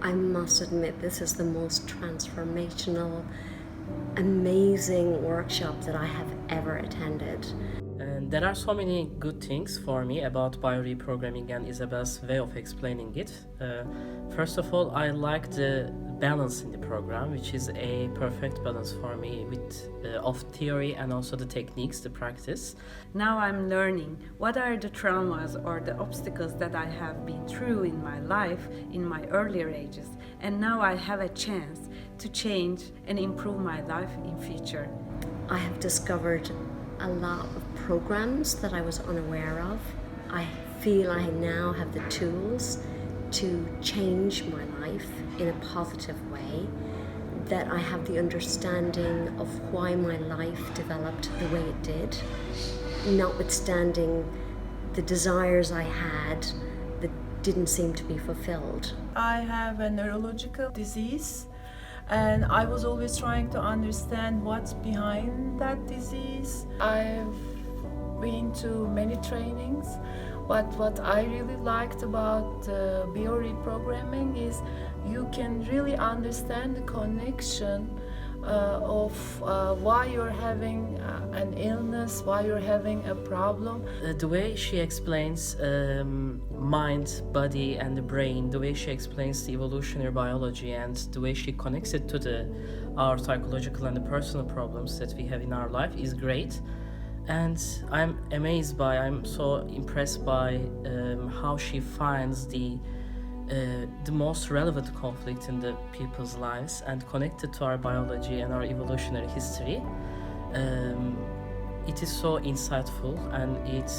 I must admit, this is the most transformational, amazing workshop that I have ever attended. And there are so many good things for me about bioreprogramming and Isabel's way of explaining it. First of all, I like the balance in the program, which is a perfect balance for me with of theory and also the techniques, the practice. Now I'm learning what are the traumas or the obstacles that I have been through in my life in my earlier ages, and now I have a chance to change and improve my life in future. I have discovered a lot of programs that I was unaware of. I feel I now have the tools to change my life in a positive way, that I have the understanding of why my life developed the way it did, notwithstanding the desires I had that didn't seem to be fulfilled. I have a neurological disease, and I was always trying to understand what's behind that disease. I've been to many trainings. What I really liked about BioReprogramming is you can really understand the connection of why you're having an illness, why you're having a problem. The way she explains mind, body and the brain, the way she explains the evolutionary biology and the way she connects it to our psychological and the personal problems that we have in our life is great. And I'm so impressed by how she finds the most relevant conflict in the people's lives and connected to our biology and our evolutionary history. It is so insightful, and it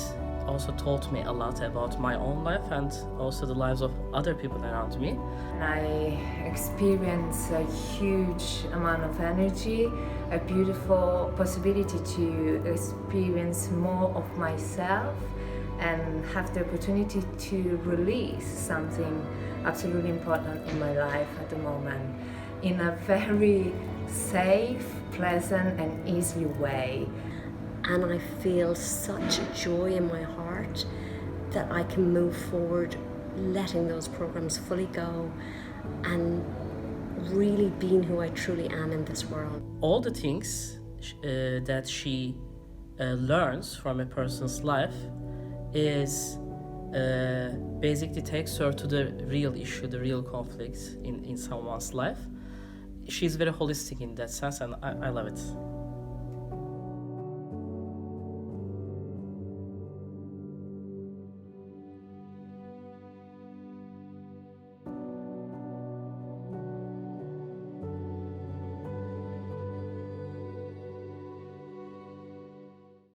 also taught me a lot about my own life and also the lives of other people around me. I experienced a huge amount of energy, a beautiful possibility to experience more of myself and have the opportunity to release something absolutely important in my life at the moment in a very safe, pleasant and easy way. And I feel such joy in my heart that I can move forward, letting those programs fully go and really being who I truly am in this world. All the things that she learns from a person's life is basically takes her to the real issue, the real conflict in someone's life. She's very holistic in that sense, and I love it.